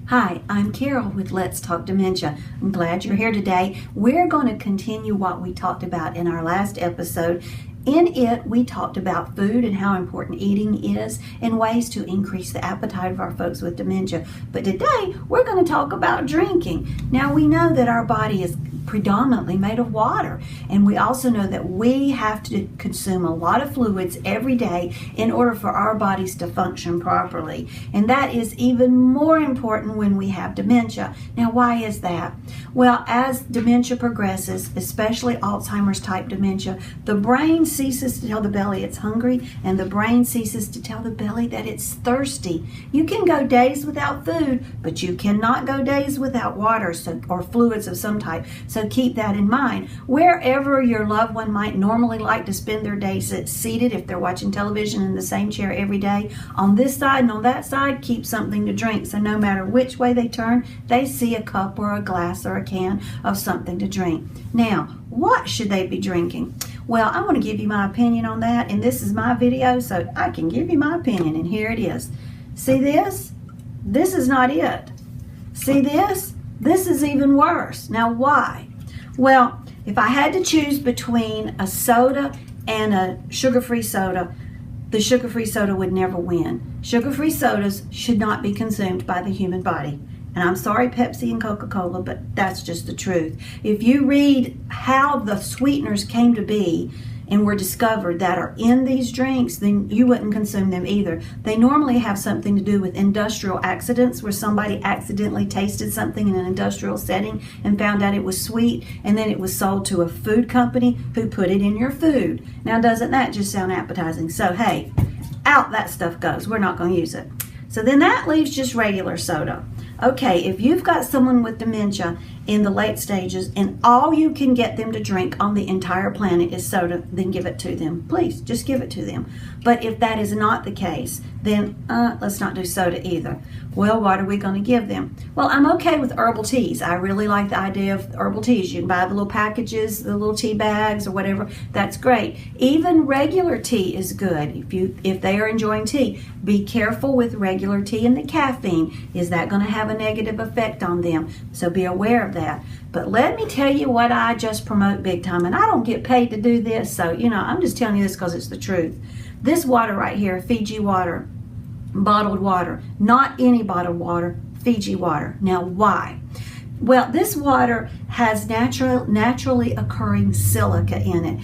Hi, I'm Carol with Let's Talk Dementia. I'm glad you're here today. We're going to continue what we talked about in our last episode. In it, we talked about food and how important eating is and ways to increase the appetite of our folks with dementia. But today, we're going to talk about drinking. Now, we know that our body is predominantly made of water, and we also know that we have to consume a lot of fluids every day in order for our bodies to function properly. And that is even more important when we have dementia. Now, why is that? Well, as dementia progresses, especially Alzheimer's type dementia, the brain ceases to tell the belly it's hungry, and the brain ceases to tell the belly that it's thirsty. You can go days without food, but you cannot go days without water or fluids of some type. So keep that in mind. Wherever your loved one might normally like to spend their days seated, if they're watching television in the same chair every day, on this side and on that side, keep something to drink. So no matter which way they turn, they see a cup or a glass or a can of something to drink. Now, what should they be drinking? Well, I want to give you my opinion on that, and this is my video, so I can give you my opinion, and here it is. See this? This is not it. See this? This is even worse. Now, why? Well, if I had to choose between a soda and a sugar-free soda, the sugar-free soda would never win. Sugar-free sodas should not be consumed by the human body. And I'm sorry, Pepsi and Coca-Cola, but that's just the truth. If you read how the sweeteners came to be and were discovered that are in these drinks, then you wouldn't consume them either. They normally have something to do with industrial accidents, where somebody accidentally tasted something in an industrial setting and found out it was sweet, and then it was sold to a food company who put it in your food. Now, doesn't that just sound appetizing? So, hey, out that stuff goes. We're not going to use it. So then that leaves just regular soda. Okay, if you've got someone with dementia in the late stages and all you can get them to drink on the entire planet is soda, then give it to them. Please, just give it to them. But if that is not the case, then let's not do soda either. Well, what are we going to give them? Well, I'm okay with herbal teas. I really like the idea of herbal teas. You can buy the little packages, the little tea bags or whatever. That's great. Even regular tea is good if they are enjoying tea. Be careful with regular tea and the caffeine. Is that going to have a negative effect on them? So be aware of that. But let me tell you what I just promote big time, and I don't get paid to do this, so I'm just telling you this because it's the truth. This water right here, Fiji water, bottled water, not any bottled water, Fiji water. Now, why? Well, this water has naturally occurring silica in it.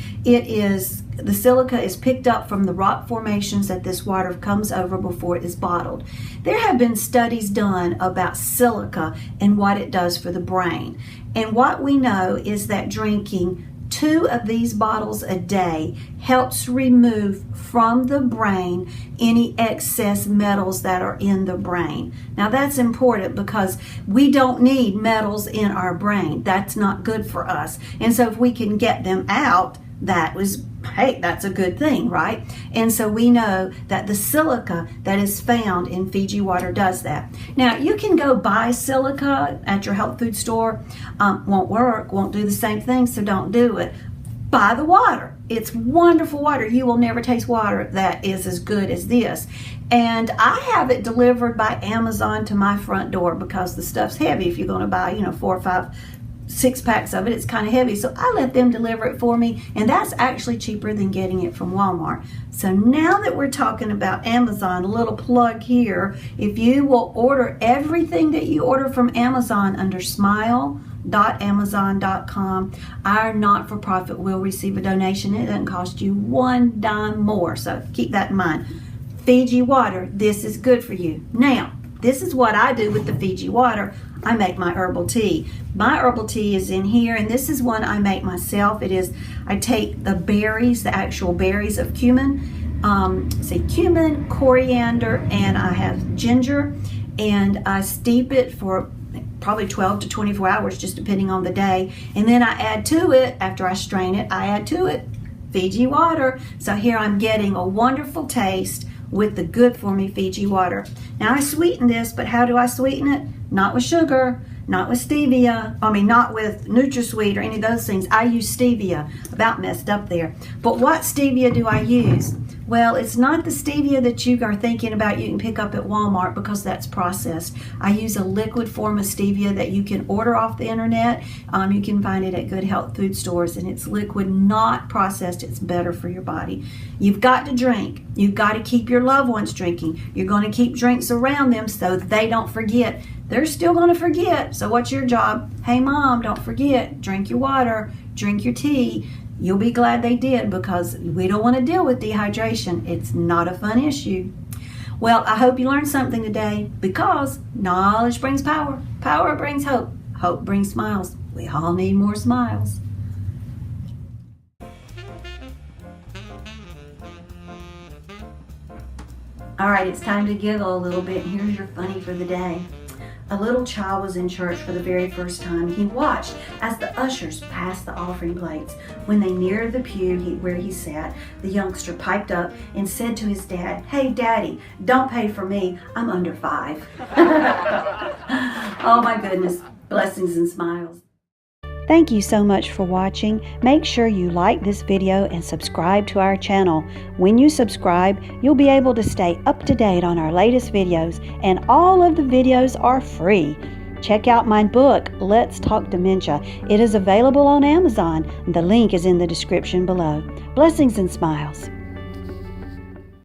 The silica is picked up from the rock formations that this water comes over before it is bottled. There have been studies done about silica and what it does for the brain. And what we know is that drinking 2 of these bottles a day helps remove from the brain any excess metals that are in the brain. Now, that's important because we don't need metals in our brain. That's not good for us. And so if we can get them out, that's a good thing, right? And so we know that the silica that is found in Fiji water does that. Now, you can go buy silica at your health food store. Won't work, won't do the same thing, so don't do it. Buy the water. It's wonderful water. You will never taste water that is as good as this. And I have it delivered by Amazon to my front door because the stuff's heavy. If you're going to buy, 4 or 5 6-packs of it, it's kind of heavy, so I let them deliver it for me, and that's actually cheaper than getting it from Walmart. So now that we're talking about Amazon, a little plug here. If you will order everything that you order from Amazon under smile.amazon.com, our not-for-profit will receive a donation. It doesn't cost you 1 dime more, so keep that in mind. Fiji water, this is good for you. Now, this is what I do with the Fiji water. I make my herbal tea. My herbal tea is in here, and this is one I make myself. I take the berries, the actual berries of cumin, cumin, coriander, and I have ginger, and I steep it for probably 12 to 24 hours, just depending on the day. And then I add to it, after I strain it, I add to it Fiji water. So here I'm getting a wonderful taste with the good for me Fiji water. Now I sweeten this, but how do I sweeten it? Not with sugar, not with stevia, not with NutraSweet or any of those things. I use stevia, about messed up there. But what stevia do I use? Well, it's not the stevia that you are thinking about you can pick up at Walmart, because that's processed. I use a liquid form of stevia that you can order off the internet. You can find it at good health food stores, and it's liquid, not processed. It's better for your body. You've got to drink. You've got to keep your loved ones drinking. You're going to keep drinks around them so they don't forget. They're still going to forget. So what's your job? Hey, Mom, don't forget. Drink your water. Drink your tea. You'll be glad they did, because we don't want to deal with dehydration. It's not a fun issue. Well, I hope you learned something today, because knowledge brings power. Power brings hope. Hope brings smiles. We all need more smiles. All right, it's time to giggle a little bit. Here's your funny for the day. A little child was in church for the very first time. He watched as the ushers passed the offering plates. When they neared the pew where he sat, the youngster piped up and said to his dad, "Hey, Daddy, don't pay for me. I'm under 5." Oh my goodness. Blessings and smiles. Thank you so much for watching. Make sure you like this video and subscribe to our channel. When you subscribe, you'll be able to stay up to date on our latest videos, and all of the videos are free. Check out my book, Let's Talk Dementia. It is available on Amazon. The link is in the description below. Blessings and smiles.